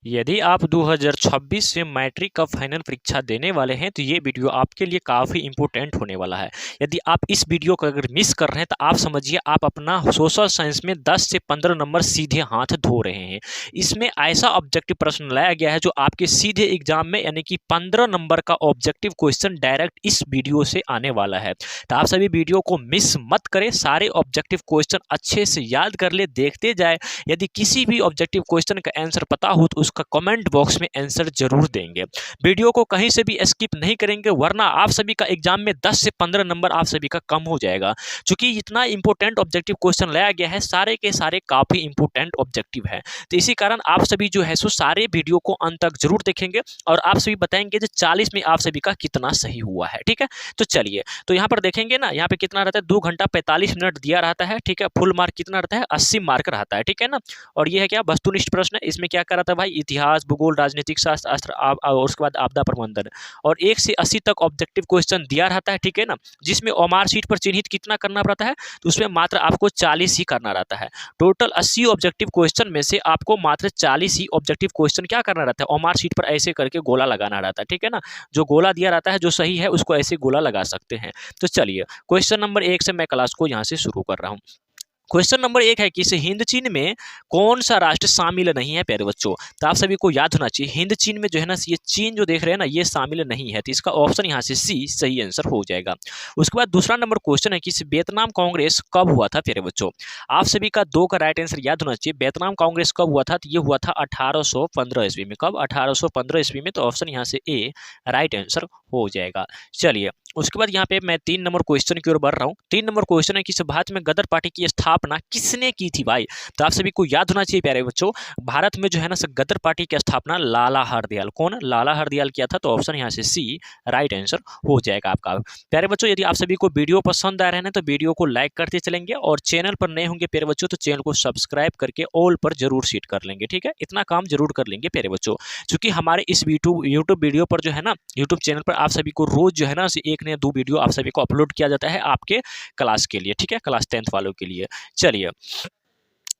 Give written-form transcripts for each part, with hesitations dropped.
यदि आप 2026 से मैट्रिक का फाइनल परीक्षा देने वाले हैं तो ये वीडियो आपके लिए काफ़ी इंपॉर्टेंट होने वाला है। यदि आप इस वीडियो को अगर मिस कर रहे हैं तो आप समझिए आप अपना सोशल साइंस में 10 से 15 नंबर सीधे हाथ धो रहे हैं। इसमें ऐसा ऑब्जेक्टिव प्रश्न लाया गया है जो आपके सीधे एग्जाम में यानी कि 15 नंबर का ऑब्जेक्टिव क्वेश्चन डायरेक्ट इस वीडियो से आने वाला है। तो आप सभी वीडियो को मिस मत करें, सारे ऑब्जेक्टिव क्वेश्चन अच्छे से याद कर ले, देखते जाए। यदि किसी भी ऑब्जेक्टिव क्वेश्चन का आंसर पता हो तो उसका कमेंट बॉक्स में आंसर जरूर देंगे। वीडियो को कहीं से भी स्किप नहीं करेंगे वरना आप सभी का एग्जाम में 10 से 15 नंबर आप सभी का कम हो जाएगा। क्योंकि इतना इंपॉर्टेंट ऑब्जेक्टिव क्वेश्चन लाया गया है, सारे के सारे काफी इंपॉर्टेंट ऑब्जेक्टिव है। तो इसी कारण आप सभी जो है सो सारे वीडियो को अंत तक जरूर देखेंगे और आप सभी बताएंगे जो 40 में आप सभी का कितना सही हुआ है। ठीक है, तो चलिए, तो यहाँ पर देखेंगे ना, यहाँ पे कितना रहता है 2 घंटा 45 मिनट दिया रहता है। ठीक है, फुल मार्क कितना रहता है 80 मार्क रहता है। ठीक है ना, और ये है क्या वस्तुनिष्ठ प्रश्न है। इसमें क्या कर रहा था भाई, इतिहास, भूगोल, राजनीतिक शास्त्र और उसके बाद आपदा प्रबंधन, और 1 से 80 तक ऑब्जेक्टिव क्वेश्चन दिया रहता है। ठीक है ना, जिसमें ओमार शीट पर चिन्हित कितना करना पड़ता है तो उसमें मात्र आपको 40 ही करना रहता है। टोटल 80 ऑब्जेक्टिव क्वेश्चन में से आपको मात्र 40 ही ऑब्जेक्टिव क्वेश्चन क्या करना रहता है, ओमार शीट पर ऐसे करके गोला लगाना रहता है। ठीक है ना, जो गोला दिया रहता है जो सही है उसको ऐसे गोला लगा सकते हैं। तो चलिए, क्वेश्चन नंबर 1 से मैं क्लास को यहाँ से शुरू कर रहा हूँ। क्वेश्चन नंबर 1 है कि इस हिंद चीन में कौन सा राष्ट्र शामिल नहीं है प्यारे बच्चों। तो आप सभी को याद होना चाहिए हिंद चीन में जो है ना, ये चीन जो देख रहे हैं ना ये शामिल नहीं है। तो इसका ऑप्शन यहाँ से सी सही आंसर हो जाएगा। उसके बाद दूसरा नंबर क्वेश्चन है कि इस वियतनाम कांग्रेस कब हुआ था प्यारे बच्चों। आप सभी का 2 का राइट आंसर याद होना चाहिए। वियतनाम कांग्रेस कब हुआ था, तो ये हुआ था 1815 ईस्वी में। कब, 1815 ईस्वी में। तो ऑप्शन यहाँ से ए राइट आंसर हो जाएगा। चलिए, उसके बाद यहाँ पे मैं 3 नंबर क्वेश्चन की ओर बढ़ रहा हूँ। 3 नंबर क्वेश्चन है कि भारत में गदर पार्टी की स्थापना किसने की थी भाई। तो आप सभी को याद होना चाहिए प्यारे बच्चों, भारत में जो है ना गदर पार्टी की स्थापना लाला हरदयाल, कौन, लाला हरदयाल किया था। तो ऑप्शन यहाँ से सी राइट आंसर हो जाएगा आपका। प्यारे बच्चों, यदि आप सभी को वीडियो पसंद आ रहे हैं तो वीडियो को लाइक करते चलेंगे और चैनल पर नए होंगे प्यारे बच्चों तो चैनल को सब्सक्राइब करके ऑल पर जरूर सेट कर लेंगे। ठीक है, इतना काम जरूर कर लेंगे प्यारे बच्चों, क्योंकि हमारे इस यूट्यूब वीडियो पर जो है ना, यूट्यूब चैनल पर आप सभी को रोज जो है ना 1 या 2 वीडियो आप सभी को अपलोड किया जाता है आपके क्लास के लिए। ठीक है, क्लास 10th वालों के लिए। चलिए,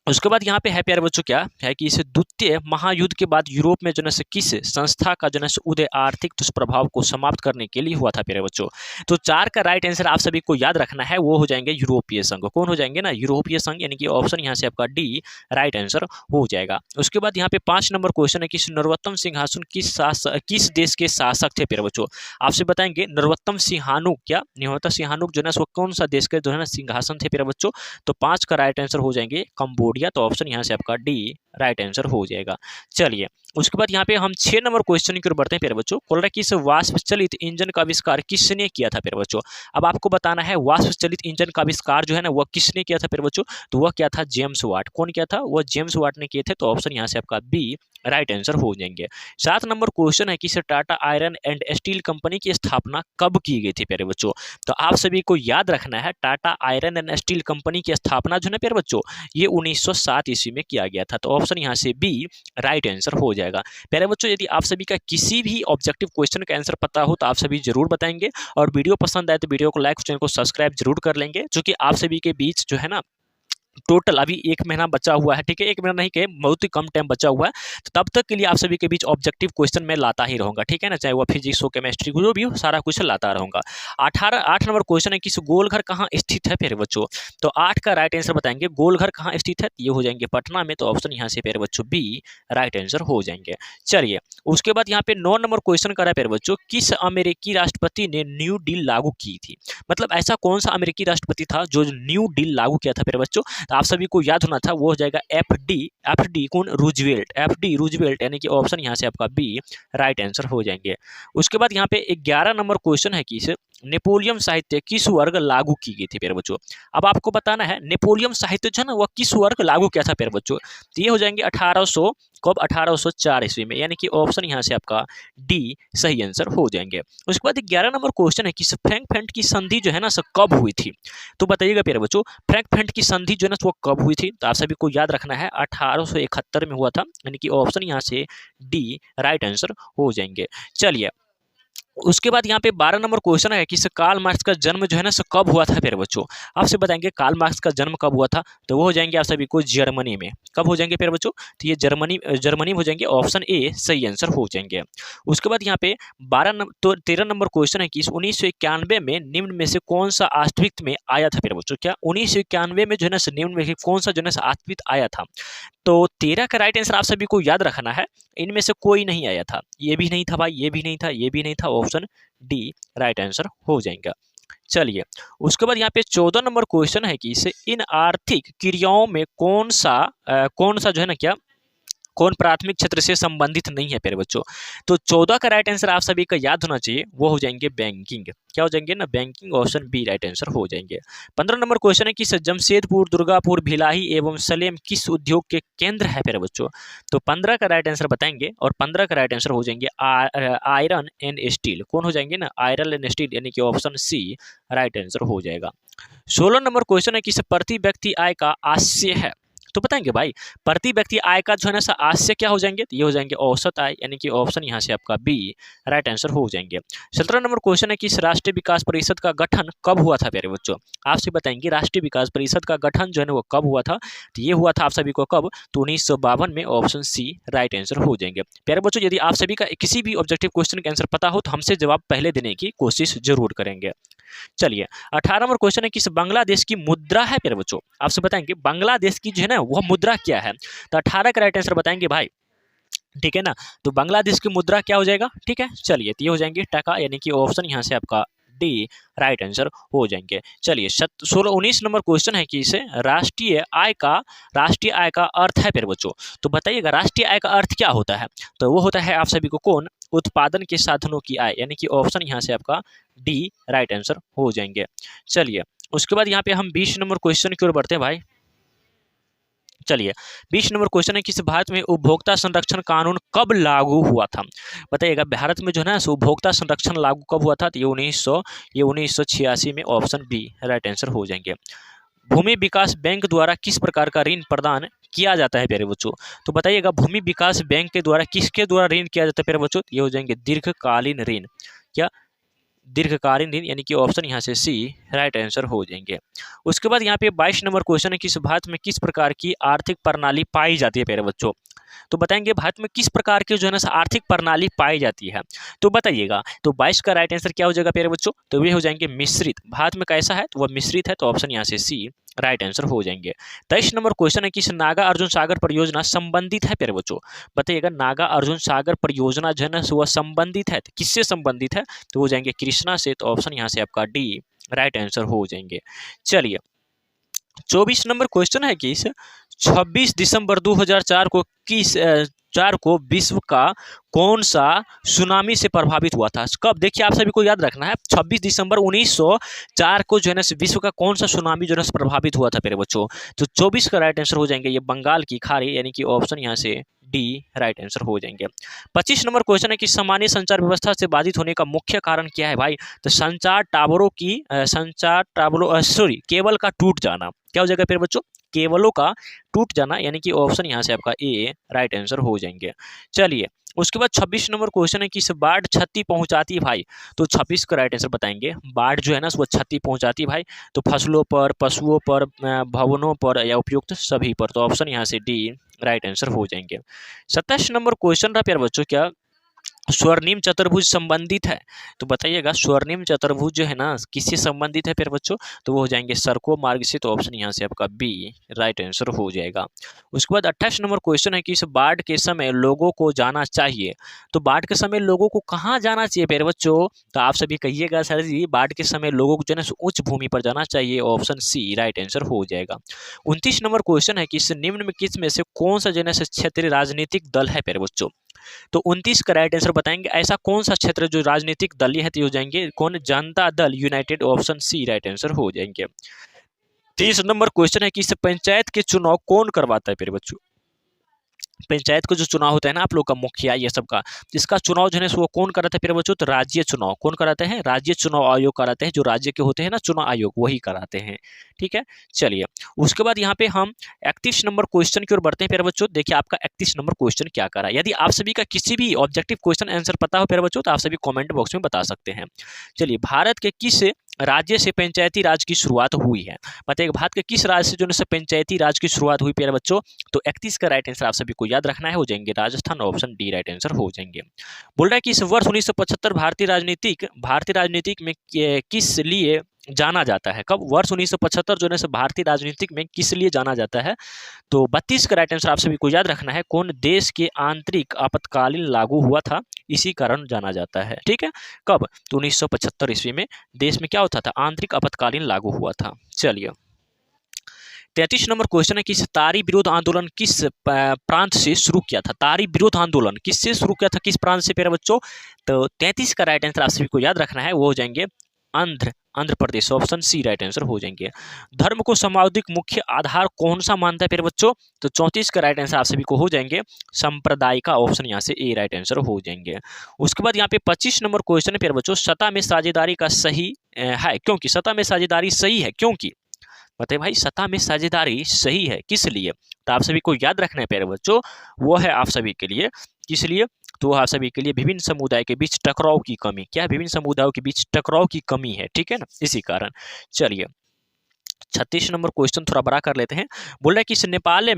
उसके बाद यहाँ पे है प्यारे बच्चों क्या है कि इस द्वितीय महायुद्ध के बाद यूरोप में जो है किस संस्था का जो है उदय आर्थिक दुष्प्रभाव को समाप्त करने के लिए हुआ था प्यारे बच्चों। तो 4 का राइट आंसर आप सभी को याद रखना है, वो हो जाएंगे यूरोपीय संघ। कौन हो जाएंगे ना, यूरोपीय संघ, यानी कि ऑप्शन यहाँ से आपका डी राइट आंसर हो जाएगा। उसके बाद यहाँ पे 5 नंबर क्वेश्चन है कि नरोत्तम सिंहासन किस देश के शासक थे प्यारे बच्चों। आपसे बताएंगे नरोत्तम सिंहानुक, क्या नरोत्तम सिंहानुक जो है वो कौन सा देश के जो है सिंहासन थे प्यारे बच्चों। तो 5 का राइट आंसर हो जाएंगे कंबोडिया। तो ऑप्शन यहाँ से आपका डी राइट आंसर हो जाएगा। चलिए, उसके बाद यहाँ पे हम 6 नंबर क्वेश्चन की ओर बढ़ते हैं प्यारे बच्चों। बोल रहा है कि इस वाष्प चलित इंजन का आविष्कार किसने किया था प्यारे बच्चों। अब आपको बताना है वाष्प चलित इंजन का आविष्कार जो है ना वह किसने किया था प्यारे बच्चों। तो वह क्या था, जेम्स वाट। कौन किया था, वह जेम्स वाट ने किए थे। तो ऑप्शन यहाँ से आपका बी राइट आंसर हो जाएंगे। 7 नंबर क्वेश्चन है कि Tata iron and steel company की स्थापना कब की गई थी प्यारे बच्चों। तो आप सभी को याद रखना है Tata iron and steel company की स्थापना जो है प्यारे बच्चों ये 1907 ईस्वी में किया गया था। तो ऑप्शन यहाँ से बी राइट आंसर हो जाएगा। प्यारे बच्चों, यदि आप सभी का किसी भी ऑब्जेक्टिव क्वेश्चन का आंसर पता हो तो आप सभी जरूर बताएंगे और वीडियो पसंद आए तो वीडियो को लाइक, चैनल को सब्सक्राइब जरूर कर लेंगे, क्योंकि आप सभी के बीच जो है ना टोटल अभी 1 महीना बचा हुआ है। ठीक है, 1 महीना नहीं के बहुत ही कम टाइम बचा हुआ है। तो तब तक के लिए आप सभी के बीच ऑब्जेक्टिव क्वेश्चन मैं लाता ही रहूंगा। ठीक है ना, चाहे वो फिजिक्स हो, केमिस्ट्री हो, जो भी हो सारा कुछ लाता रहूंगा। 8 नंबर क्वेश्चन है कि गोलघर कहाँ स्थित है प्यारे बच्चों। तो 8 का राइट आंसर बताएंगे, गोलघर कहाँ स्थित है, ये हो जाएंगे पटना में। तो ऑप्शन यहाँ से प्यारे बच्चों बी राइट आंसर हो जाएंगे। चलिए, उसके बाद यहाँ पे 9 नंबर क्वेश्चन कर रहा है प्यारे बच्चों, किस अमेरिकी राष्ट्रपति ने न्यू डील लागू की थी। मतलब ऐसा कौन सा अमेरिकी राष्ट्रपति था जो न्यू डील लागू किया था प्यारे बच्चों। तो आप सभी को याद होना था, वो हो जाएगा एफडी कौन, रूजवेल्ट, एफडी रूजवेल्ट, यानी कि ऑप्शन यहाँ से आपका बी राइट आंसर हो जाएंगे। उसके बाद यहाँ पे 11 नंबर क्वेश्चन है कि नेपोलियन साहित्य किस वर्ग लागू की गई थी प्यारे बच्चों। अब आपको बताना है नेपोलियन साहित्य जो है ना वह किस वर्ग लागू किया था प्यारे बच्चों। तो ये हो जाएंगे 1800 कब, 1804 ईस्वी में, यानी कि ऑप्शन यहाँ से आपका डी सही आंसर हो जाएंगे। उसके बाद 11 नंबर क्वेश्चन है कि फ्रैंकफर्ट की संधि जो है ना कब हुई थी। तो बताइएगा प्यारे बच्चों, फ्रैंकफर्ट की संधि जो है ना वो कब हुई थी। तो आप सभी को याद रखना है 1871 में हुआ था, यानी कि ऑप्शन यहाँ से डी राइट आंसर हो जाएंगे। चलिए, उसके बाद यहाँ पे 12 नंबर क्वेश्चन है कि कार्ल मार्क्स का जन्म जो है ना कब हुआ था प्यारे बच्चों। आपसे बताएंगे कार्ल मार्क्स का जन्म कब हुआ था, तो वो हो जाएंगे आप सभी को जर्मनी में। कब हो जाएंगे प्यारे बच्चों, तो ये जर्मनी में हो जाएंगे, ऑप्शन ए सही आंसर हो जाएंगे। उसके बाद यहाँ पे 13 नंबर क्वेश्चन है कि 1991 में निम्न में से कौन सा अस्तित्व में आया था प्यारे बच्चों। क्या 1991 में जो है ना निम्न में से कौन सा जो है ना अस्तित्व आया था, तो 13 का राइट आंसर आप सभी को याद रखना है, इनमें से कोई नहीं आया था, ये भी नहीं था भाई, ये भी नहीं था, ये भी नहीं था, ऑप्शन डी राइट आंसर हो जाएगा। चलिए उसके बाद यहाँ पे 14 नंबर क्वेश्चन है कि इसे इन आर्थिक क्रियाओं में कौन सा जो है ना क्या कौन प्राथमिक क्षेत्र से संबंधित नहीं है प्यारे बच्चों। तो 14 का राइट आंसर आप सभी का याद होना चाहिए, वो हो जाएंगे बैंकिंग। क्या हो जाएंगे ना, banking, option B right answer हो जाएंगे। 15 नंबर क्वेश्चन है कि जमशेदपुर, दुर्गापुर, भिलाई एवं सलेम किस उद्योग के केंद्र है प्यारे बच्चों। तो 15 का राइट आंसर बताएंगे और 15 का राइट आंसर हो जाएंगे आयरन एंड स्टील। कौन हो जाएंगे ना, आयरन एंड स्टील, यानी कि ऑप्शन सी राइट आंसर हो जाएगा। 16 नंबर क्वेश्चन है कि प्रति व्यक्ति आय का आशय है, तो बताएंगे भाई प्रति व्यक्ति आय का जो है ना आशय क्या हो जाएंगे, तो ये हो जाएंगे औसत आय, यानी कि ऑप्शन यहाँ से आपका बी राइट आंसर हो जाएंगे। 17 नंबर क्वेश्चन है कि राष्ट्रीय विकास परिषद का गठन कब हुआ था प्यारे बच्चों। आपसे बताएंगे राष्ट्रीय विकास परिषद का गठन जो है ना वो कब हुआ था, तो ये हुआ था आप सभी को कब, तो 1952 में, ऑप्शन सी राइट आंसर हो जाएंगे। प्यारे बच्चों यदि आप सभी का किसी भी ऑब्जेक्टिव क्वेश्चन का आंसर पता हो तो हमसे जवाब पहले देने की कोशिश जरूर करेंगे। चलिए 18 नंबर क्वेश्चन है कि बांग्लादेश की मुद्रा है प्यारे बच्चों। आपसे बताएंगे बांग्लादेश की जो है ना वह मुद्रा क्या है, तो 18 का राइट आंसर बताएंगे भाई, ठीक है ना। तो बांग्लादेश की मुद्रा क्या हो जाएगा, ठीक है। चलिए तो ये हो जाएंगे टका, यानी कि ऑप्शन यहाँ से आपका डी राइट आंसर हो जाएंगे। चलिए 19 नंबर क्वेश्चन है कि इसे राष्ट्रीय आय का अर्थ है प्यारे बच्चों। तो बताइएगा राष्ट्रीय आय का अर्थ क्या होता है, तो वो होता है आप सभी को कौन, उत्पादन के साधनों की आय, यानी कि ऑप्शन यहाँ से आपका डी राइट आंसर हो जाएंगे। चलिए उसके बाद यहाँ पे हम 20 नंबर क्वेश्चन की ओर बढ़ते हैं भाई। चलिए 20 नंबर क्वेश्चन है कि भारत में उपभोक्ता संरक्षण कानून कब लागू हुआ था। बताइएगा भारत में जो है ना उपभोक्ता संरक्षण लागू कब हुआ था, तो ये 1986 में, ऑप्शन बी राइट आंसर हो जाएंगे। भूमि विकास बैंक द्वारा किस प्रकार का ऋण प्रदान किया जाता है प्यारे बच्चों। तो बताइएगा भूमि विकास बैंक के द्वारा किसके द्वारा ऋण किया जाता है प्यारे बच्चों, ये हो जाएंगे दीर्घकालीन ऋण। क्या, दीर्घकालीन ऋण, यानी कि ऑप्शन यहाँ से सी राइट आंसर हो जाएंगे। उसके बाद यहाँ पे 22 नंबर क्वेश्चन है कि भारत में किस प्रकार की आर्थिक प्रणाली पाई जाती है प्यारे बच्चों। तो बताएंगे भारत में किस प्रकार की जो है ना आर्थिक प्रणाली पाई जाती है, तो बताइएगा। तो 22 का राइट आंसर क्या हो जाएगा प्यारे बच्चों, तो वे हो जाएंगे मिश्रित। भारत में कैसा है, तो वह मिश्रित है, तो ऑप्शन यहाँ से सी राइट आंसर हो जाएंगे। 23 नंबर क्वेश्चन है कि नागा अर्जुन सागर परियोजना संबंधित है प्यारे बच्चों। बताइएगा नागा अर्जुन सागर परियोजना जो है ना वह संबंधित है, किससे संबंधित है, तो हो जाएंगे कृष्णा से, तो ऑप्शन यहाँ से आपका डी राइट आंसर हो जाएंगे। चलिए 24 नंबर क्वेश्चन है कि 26 दिसंबर 2004 को विश्व का कौन सा सुनामी से प्रभावित हुआ था। कब, देखिए आप सभी को याद रखना है 26 दिसंबर 1904 को जो है ना विश्व का कौन सा सुनामी जो है प्रभावित हुआ था मेरे बच्चों। तो 24 का राइट आंसर हो जाएंगे ये बंगाल की खाड़ी, यानी कि ऑप्शन यहाँ से डी राइट आंसर हो जाएंगे। 25 नंबर क्वेश्चन है कि सामान्य संचार व्यवस्था से बाधित होने का मुख्य कारण क्या है भाई। तो केबल का टूट जाना। क्या हो जाएगा फिर बच्चों, केबलों का टूट जाना, यानी कि ऑप्शन यहाँ से आपका ए राइट आंसर हो जाएंगे। चलिए उसके बाद 26 नंबर क्वेश्चन है कि बाढ़ क्षति पहुंचाती है भाई। तो 26 का राइट आंसर बताएंगे। बाढ़ जो है ना वो क्षति पहुंचाती है भाई, तो फसलों पर, पशुओं पर, भवनों पर या उपयुक्त सभी पर, तो ऑप्शन यहाँ से डी राइट आंसर हो जाएंगे। 27 नंबर क्वेश्चन रहा प्यारे बच्चों, क्या स्वर्णिम चतुर्भुज संबंधित है। तो बताइएगा स्वर्णिम चतुर्भुज जो है ना किससे संबंधित है प्यारे बच्चों, तो वो हो जाएंगे सड़कों मार्ग से, तो ऑप्शन यहाँ से आपका बी राइट आंसर हो जाएगा। उसके बाद 28 नंबर क्वेश्चन है कि इस बाढ़ के समय लोगों को जाना चाहिए। तो बाढ़ के समय लोगों को कहाँ जाना चाहिए प्यारे बच्चों, तो आप सभी कहिएगा सर जी बाढ़ के समय लोगों को जो है ना उच्च भूमि पर जाना चाहिए, ऑप्शन सी राइट आंसर हो जाएगा। 29 नंबर क्वेश्चन है कि इस निम्न में किस में से कौन सा जो है क्षेत्रीय राजनीतिक दल है प्यारे बच्चों। तो 29 का राइट आंसर बताएंगे ऐसा कौन सा क्षेत्र जो राजनीतिक दल है, तो हो जाएंगे कौन, Janata Dal United, option C right answer हो जाएंगे। 30 नंबर क्वेश्चन है कि इस पंचायत के चुनाव कौन करवाता है प्यारे बच्चों। पंचायत का जो चुनाव होता है ना आप लोग का मुखिया ये सब का, इसका चुनाव जो है वो कौन कराता है प्यारे बच्चों? तो राज्य चुनाव कौन कराते हैं? राज्य चुनाव आयोग कराते हैं, जो राज्य के होते हैं ना चुनाव आयोग वही कराते हैं। ठीक है, चलिए उसके बाद यहाँ पे हम 31 नंबर क्वेश्चन की ओर बढ़ते हैं प्यारे बच्चों। देखिए आपका 31 नंबर क्वेश्चन क्या करा। यदि आप सभी का किसी भी ऑब्जेक्टिव क्वेश्चन आंसर पता हो प्यारे बच्चों तो आप सभी कॉमेंट बॉक्स में बता सकते हैं। चलिए, भारत के किस राज्य से पंचायती राज की शुरुआत हुई है? बताइए भारत के किस राज्य से जो है पंचायती राज की शुरुआत हुई प्यारे बच्चों? तो 31 का राइट आंसर आप सभी को याद रखना है, हो जाएंगे Rajasthan, option D right answer हो जाएंगे। बोल रहा है कि इस वर्ष 1975 भारतीय राजनीतिक में किस लिए जाना जाता है? कब? वर्ष 1975 जो है भारतीय राजनीतिक में किस लिए जाना जाता है? तो 32 का राइट आंसर आप सभी को याद रखना है, कौन देश के आंतरिक आपातकालीन लागू हुआ था, इसी कारण जाना जाता है। ठीक है, कब? तो 1975 ईस्वी में देश में क्या होता था? आंतरिक आपातकालीन लागू हुआ था। चलिए 33 नंबर क्वेश्चन है कि तारी विरोध आंदोलन किस प्रांत से शुरू किया था? तारी विरोध आंदोलन किससे शुरू किया था, किस प्रांत से प्यारे बच्चों? तो 33 का राइट आंसर आप सभी को याद रखना है, वो हो जाएंगे Andhra Pradesh, option C right answer हो जाएंगे। धर्म को सामाजिक मुख्य आधार कौन सा मानता है प्यारे बच्चों? तो 34 का राइट आंसर आप सभी को हो जाएंगे संप्रदाय का, ऑप्शन यहाँ से ए राइट आंसर हो जाएंगे। उसके बाद यहाँ पे 25 नंबर क्वेश्चन है प्यारे बच्चों, सत्ता में साझेदारी का सही है क्योंकि? सत्ता में साझेदारी सही है क्योंकि? बताइए भाई, सत्ता में साझेदारी सही है किस लिए? तो आप सभी को याद रखना है प्यारे बच्चों, वो है आप सभी के लिए किस लिए? तो आप सभी के लिए विभिन्न समुदाय के बीच टकराव की कमी। क्या है? विभिन्न समुदायों के बीच टकराव की कमी है, ठीक है ना, इसी कारण। चलिए 36 नंबर क्वेश्चन थोड़ा बड़ा कर लेते हैं। बोल रहा है कि नेपाल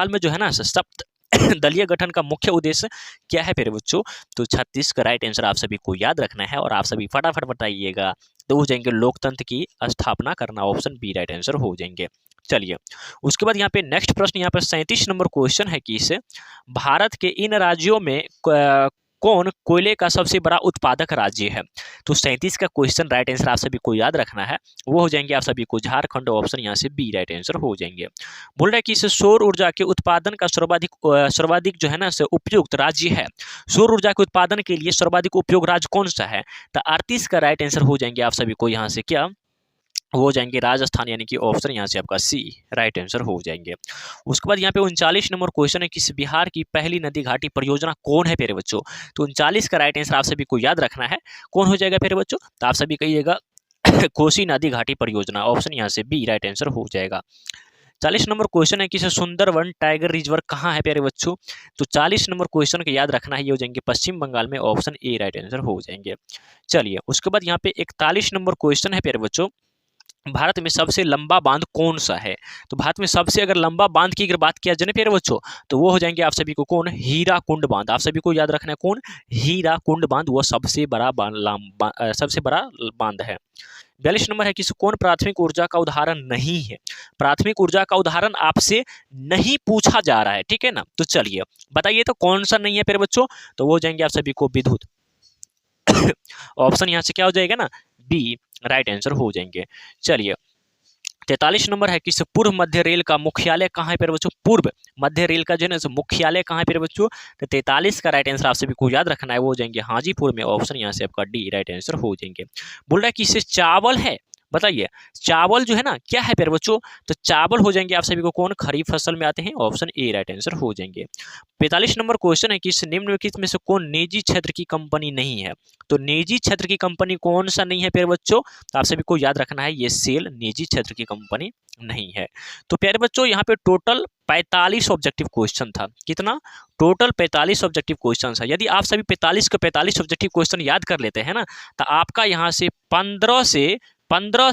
में जो है ना सप्त दलीय गठन का मुख्य उद्देश्य क्या है प्यारे बच्चों? तो 36 का राइट आंसर आप सभी को याद रखना है और आप सभी फटाफट बताइएगा। तो हो जाएंगे लोकतंत्र की स्थापना करना, ऑप्शन बी राइट आंसर हो जाएंगे। चलिए उसके बाद यहाँ पे नेक्स्ट प्रश्न, यहाँ पे 37 नंबर क्वेश्चन है कि इसे भारत के इन राज्यों में कौन कोयले का सबसे बड़ा उत्पादक राज्य है? तो 37 का क्वेश्चन राइट आंसर आप सभी को याद रखना है, वो हो जाएंगे आप सभी को झारखंड, ऑप्शन यहाँ से बी राइट आंसर हो जाएंगे। बोल रहा है कि इस सौर ऊर्जा के उत्पादन का सर्वाधिक जो है ना उपयुक्त राज्य है। सौर ऊर्जा के उत्पादन के लिए सर्वाधिक उपयोग राज्य कौन सा है? तो 38 का राइट आंसर हो जाएंगे आप सभी को यहाँ से क्या हो जाएंगे? राजस्थान, यानी कि ऑप्शन यहाँ से आपका सी राइट आंसर हो जाएंगे। उसके बाद यहाँ पे 39 नंबर क्वेश्चन है कि बिहार की पहली नदी घाटी परियोजना कौन है प्यारे बच्चों? तो 39 का राइट आंसर आप सभी को याद रखना है, कौन हो जाएगा प्यारे बच्चों? तो आप सभी कहिएगा कोसी नदी घाटी परियोजना, ऑप्शन यहाँ से बी राइट आंसर हो जाएगा। 40 नंबर क्वेश्चन है कि सुंदरवन टाइगर रिजर्व कहाँ है प्यारे बच्चों? तो 40 नंबर क्वेश्चन को याद रखना है, ये हो जाएंगे पश्चिम बंगाल में, ऑप्शन ए राइट आंसर हो जाएंगे। चलिए उसके बाद यहाँ पे 41 नंबर क्वेश्चन है प्यारे बच्चों, भारत में सबसे लंबा बांध कौन सा है? तो भारत में सबसे अगर लंबा बांध की अगर बात किया जाए प्यारे बच्चों तो वो हो जाएंगे आप सभी को कौन? हीराकुंड बांध। आप सभी को याद रखना है कौन? हीराकुंड बांध, वो सबसे बड़ा बांध है। 42 नंबर है कि कौन प्राथमिक ऊर्जा का उदाहरण नहीं है? प्राथमिक ऊर्जा का उदाहरण आपसे नहीं पूछा जा रहा है, ठीक है ना। तो चलिए बताइए तो कौन सा नहीं है प्यारे बच्चों? तो वो हो जाएंगे आप सभी को विद्युत ऑप्शन यहाँ से क्या हो जाएगा ना? बी राइट आंसर हो जाएंगे। चलिए 43 नंबर है कि पूर्व मध्य रेल का मुख्यालय कहाँ है प्यारे बच्चों? पूर्व मध्य रेल का जो है ना मुख्यालय कहाँ है प्यारे बच्चों? तो 43 का राइट आंसर आप सभी को याद रखना है, वो हो जाएंगे हाजीपुर में, ऑप्शन यहाँ से आपका डी राइट आंसर हो जाएंगे। बोल रहा है कि इससे चावल है, बताइए चावल जो है ना क्या है प्यारे बच्चों? तो चावल हो जाएंगे आप सभी को कौन? खरीफ फसल में आते हैं, ऑप्शन ए राइट आंसर हो जाएंगे। 45 नंबर क्वेश्चन है कि इस निम्नलिखित में से कौन निजी क्षेत्र की कंपनी नहीं है? तो निजी क्षेत्र की कंपनी कौन सा नहीं है प्यारे बच्चों? तो आप सभी को याद रखना है, ये सेल निजी क्षेत्र की कंपनी नहीं है। तो प्यारे बच्चों यहाँ पे टोटल 45 ऑब्जेक्टिव क्वेश्चन था। कितना? टोटल 45 ऑब्जेक्टिव क्वेश्चन था। यदि आप सभी 45 के 45 ऑब्जेक्टिव क्वेश्चन याद कर लेते हैं ना तो आपका यहाँ से 15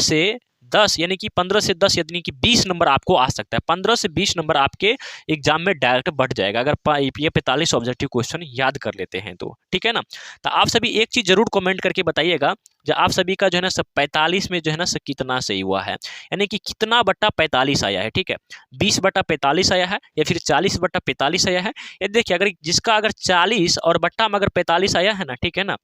से 10 यानी कि 15 से 10 यानी कि 20 नंबर आपको आ सकता है। 15 से 20 नंबर आपके एग्जाम में डायरेक्ट बढ़ जाएगा अगर ये 45 ऑब्जेक्टिव क्वेश्चन याद कर लेते हैं तो, ठीक है ना। तो आप सभी एक चीज जरूर कमेंट करके बताइएगा, जो आप सभी का जो है ना सब 45 में जो है ना कितना सही हुआ है, यानी कि कितना बट्टा 45 आया है, ठीक है। 20/45 आया है या फिर 40/45 आया है। ये देखिए अगर जिसका अगर 40 और बट्टा में अगर 45 आया है ना, ठीक है ना,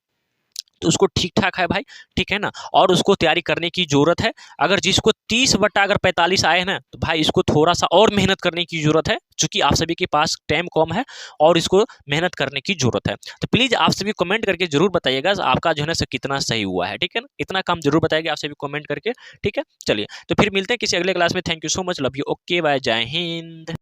तो उसको ठीक ठाक है भाई, ठीक है ना, और उसको तैयारी करने की जरूरत है। अगर जिसको 30/45 आए हैं ना तो भाई इसको थोड़ा सा और मेहनत करने की जरूरत है, क्योंकि आप सभी के पास टाइम कम है और इसको मेहनत करने की जरूरत है। तो प्लीज आप सभी कमेंट करके जरूर बताइएगा आपका जो है ना कितना सही हुआ है, ठीक है ना। इतना काम जरूर बताइएगा आप सभी कमेंट करके, ठीक है। चलिए तो फिर मिलते हैं किसी अगले क्लास में। Thank you so much, love you, okay bye, जय हिंद।